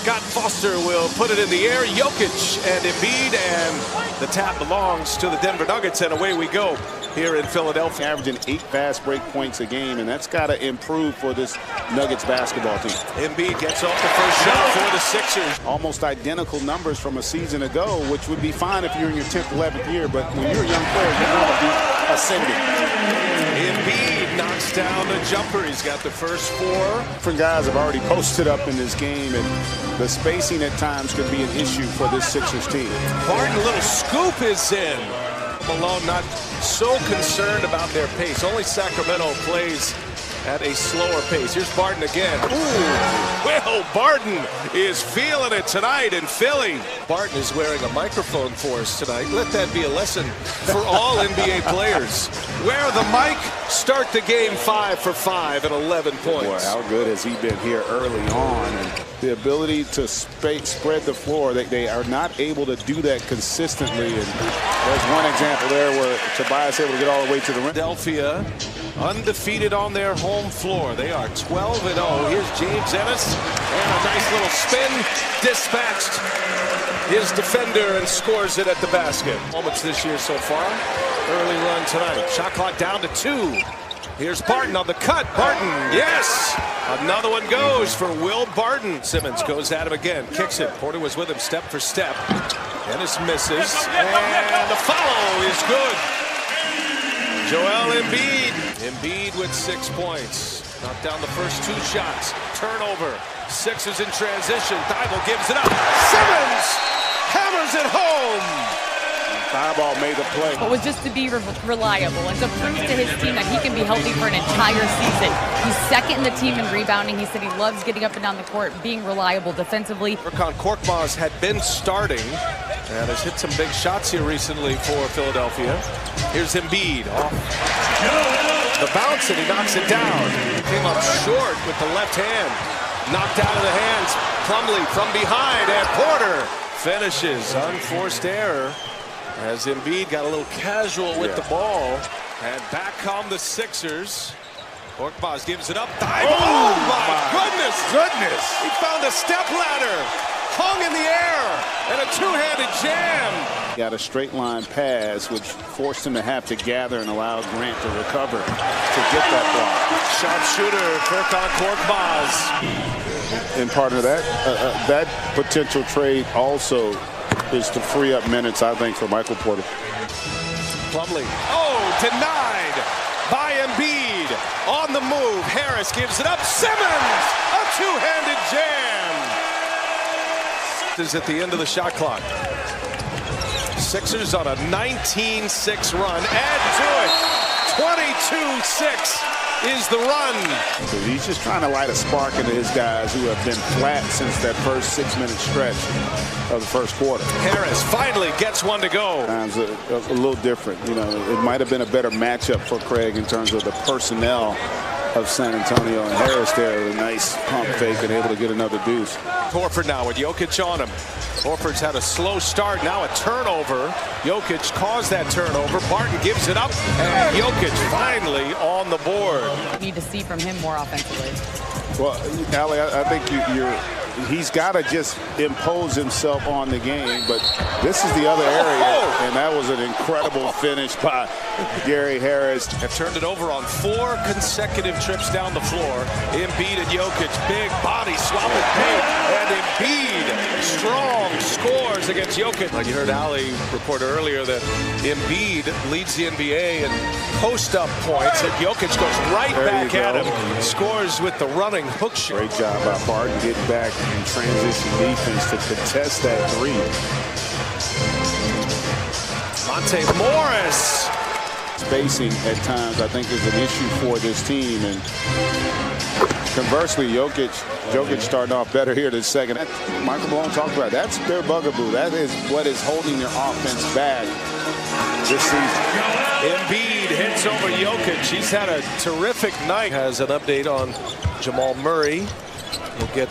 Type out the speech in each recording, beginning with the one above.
Scott Foster will put it in the air. Jokic and Embiid, and the tap belongs to the Denver Nuggets, and away we go here in Philadelphia. Averaging 8 fast break points a game, and that's got to improve for this Nuggets basketball team. Embiid gets off the first shot for the Sixers. Almost identical numbers from a season ago, which would be fine if you're in your 10th, 11th year, but when you're a young player, you want to be ascending. Embiid knocks down the jumper. He's got the first 4. Different guys have already posted up in this game, and the spacing at times could be an issue for this Sixers team. Barton, a little scoop is in. Malone not so concerned about their pace. Only Sacramento plays at a slower pace. Here's Barton again. Ooh, well, Barton is feeling it tonight in Philly. Barton is wearing a microphone for us tonight. Let that be a lesson for all NBA players. Wear the mic, start the game 5 for 5 and 11 points. Boy, how good has he been here early on? And the ability to spread the floor, they are not able to do that consistently. And there's one example there where Tobias able to get all the way to the rim. Philadelphia undefeated on their home floor. They are 12-0. Here's James Ennis, and a nice little spin, dispatched his defender and scores it at the basket. Moments this year so far. Early run tonight. Shot clock down to 2. Here's Barton on the cut. Barton, yes! Another one goes for Will Barton. Simmons goes at him again, kicks it. Porter was with him step for step. Ennis misses, and the follow is good. Joel Embiid. Embiid with 6 points. Knocked down the first 2 shots. Turnover. Sixers in transition. Thibault gives it up. Simmons hammers it home. Thibault made the play. But was just to be reliable and to prove to his team that he can be healthy for an entire season. He's second in the team in rebounding. He said he loves getting up and down the court, being reliable defensively. Furkan Korkmaz had been starting and has hit some big shots here recently for Philadelphia. Here's Embiid off the bounce, and he knocks it down. Came up short with the left hand. Knocked out of the hands. Plumlee from behind, and Porter finishes. Unforced error as Embiid got a little casual with the ball. And back come the Sixers. Korkmaz gives it up. Oh my goodness! He found a step ladder. Hung in the air, and a two-handed jam. Got a straight line pass, which forced him to have to gather and allow Grant to recover to get that block. Sharpshooter Furkan Korkmaz. And part of that, that potential trade also is to free up minutes, I think, for Michael Porter. Plumlee. Oh, denied by Embiid. On the move, Harris gives it up. Simmons, a two-handed jam. Is at the end of the shot clock. Sixers on a 19-6 run. Add to it. 22-6 is the run. So he's just trying to light a spark into his guys who have been flat since that first 6-minute stretch of the first quarter. Harris finally gets one to go. Times a little different. You know, it might have been a better matchup for Craig in terms of the personnel of San Antonio, and Harris there with a nice pump fake and able to get another deuce. Horford now with Jokic on him. Horford's had a slow start, now a turnover. Jokic caused that turnover. Barton gives it up, and Jokic finally on the board. Need to see from him more offensively. Well, Allie, I think he's got to just impose himself on the game, but this is the other area, and that was an incredible finish by Gary Harris. Have turned it over on 4 consecutive trips down the floor. Embiid and Jokic, big body swap with paint, and Embiid, strong scores against Jokic. You heard Ali report earlier that Embiid leads the NBA in post-up points, and Jokic goes right back at him, scores with the running hook shot. Great job by Barton getting back in transition defense to contest that 3. Monte Morris. Spacing at times, I think, is an issue for this team, and conversely, Jokic starting off better here this second. Michael Malone talked about that's their bugaboo. That is what is holding their offense back this season. Embiid hits over Jokic. He's had a terrific night. Has an update on Jamal Murray. We'll get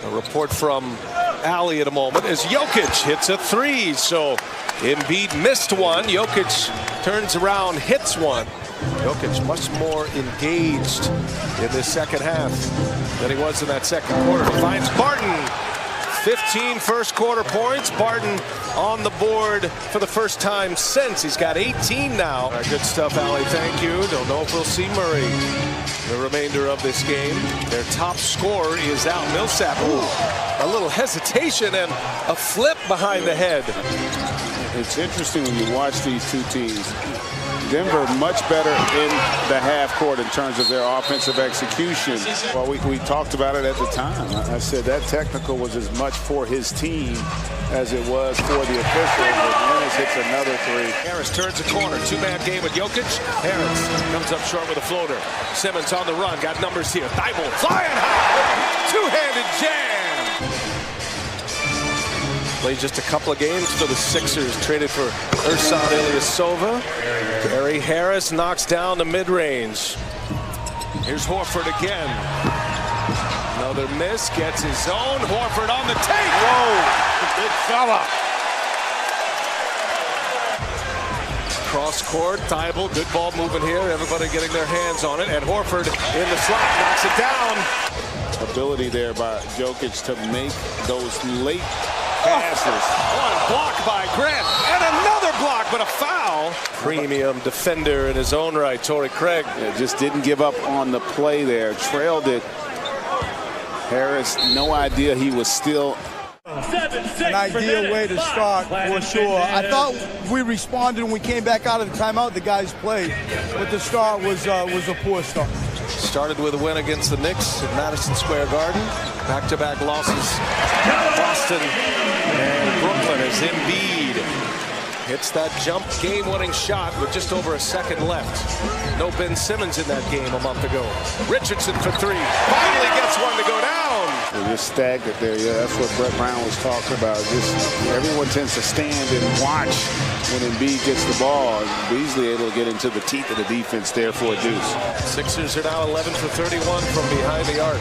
a report from Ali in a moment as Jokic hits a 3. So Embiid missed one. Jokic turns around, hits one. Jokic much more engaged in this second half than he was in that second quarter. Finds Barton. 15 first quarter points. Barton on the board for the first time since. He's got 18 now. Good stuff, Allie. Thank you. Don't know if we'll see Murray the remainder of this game. Their top scorer is out. Millsap. Ooh, a little hesitation and a flip behind the head. It's interesting when you watch these two teams. Denver much better in the half court in terms of their offensive execution. Well, we talked about it at the time. I said that technical was as much for his team as it was for the officials. And Dennis hits another three. Harris turns the corner. Two-man game with Jokic. Harris comes up short with a floater. Simmons on the run. Got numbers here. Thibault flying high. Two-handed jam. Played just a couple of games for the Sixers. Traded for Ersan Ilyasova. Gary Harris knocks down the mid-range. Here's Horford again. Another miss. Gets his own. Horford on the take. Whoa! Big fella. Cross court. Thibault. Good ball moving here. Everybody getting their hands on it. And Horford in the slot. Knocks it down. Ability there by Jokic to make those late passes. One block by Grant, and another block, but a foul. Premium defender in his own right, Torrey Craig. Yeah, just didn't give up on the play there. Trailed it. Harris, no idea he was still. An ideal way to start, for sure. I thought we responded when we came back out of the timeout. The guys played, but the start was a poor start. Started with a win against the Knicks at Madison Square Garden. Back-to-back losses. Boston and Brooklyn as Embiid hits that jump game-winning shot with just over a second left. No Ben Simmons in that game a month ago. Richardson for three. Finally gets one to go down. They're just stagnant there. Yeah, that's what Brett Brown was talking about. Just everyone tends to stand and watch when Embiid gets the ball. Beasley able to get into the teeth of the defense there for a deuce. Sixers are now 11 for 31 from behind the arc.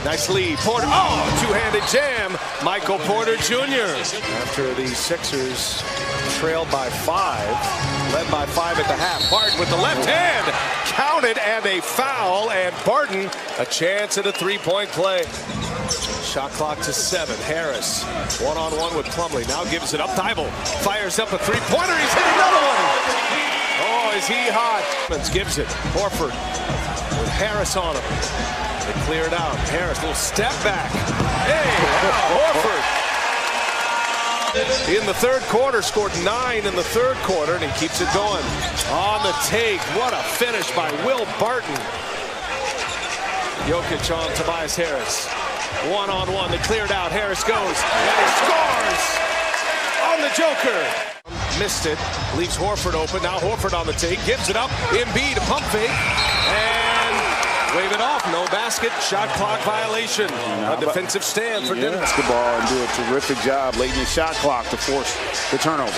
Nice lead. Porter. Oh, two-handed jam. Michael Porter Jr. After the Sixers trailed by 5, led by 5 at the half. Barton with the left hand. Counted and a foul. And Barton a chance at a three-point play. Shot clock to 7. Harris one-on-one with Plumlee. Now gives it up. Thibault fires up a three-pointer. He's hit another one. Oh, is he hot? Gives it. Horford with Harris on him. They clear it out. Harris, little step back. Hey, Horford. In the third quarter, scored 9 in the third quarter, and he keeps it going. On the take, what a finish by Will Barton. Jokic on Tobias Harris. One-on-one, they cleared out. Harris goes, and he scores on the Joker. Missed it, leaves Horford open. Now Horford on the take, gives it up. Embiid, a pump fake, and wave it off. No basket. Shot clock violation. A defensive stand for Denver. Basketball and do a terrific job late in the shot clock to force the turnover.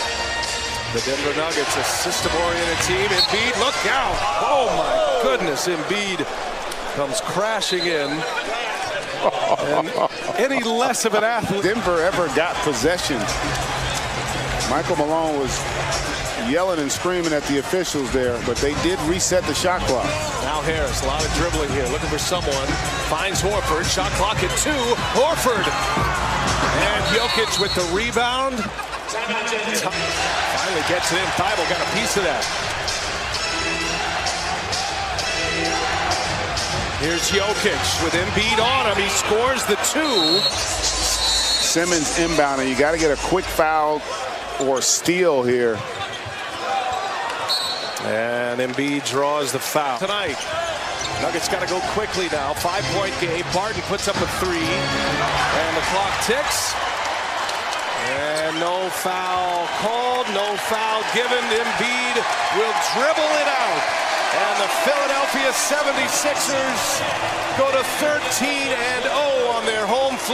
The Denver Nuggets, a system-oriented team. Embiid, look out. Oh, my goodness. Embiid comes crashing in. And any less of an athlete. Denver ever got possession. Michael Malone was yelling and screaming at the officials there, but they did reset the shot clock. Now Harris, a lot of dribbling here, looking for someone. Finds Horford, shot clock at 2. Horford. And Jokic with the rebound. Finally gets it in. Thibault got a piece of that. Here's Jokic with Embiid on him. He scores the 2. Simmons inbounding. You got to get a quick foul or steal here. And Embiid draws the foul tonight. Nuggets got to go quickly now. 5-point game. Barton puts up a 3. And the clock ticks. And no foul called. No foul given. Embiid will dribble it out. And the Philadelphia 76ers go to 13-0 on their home floor.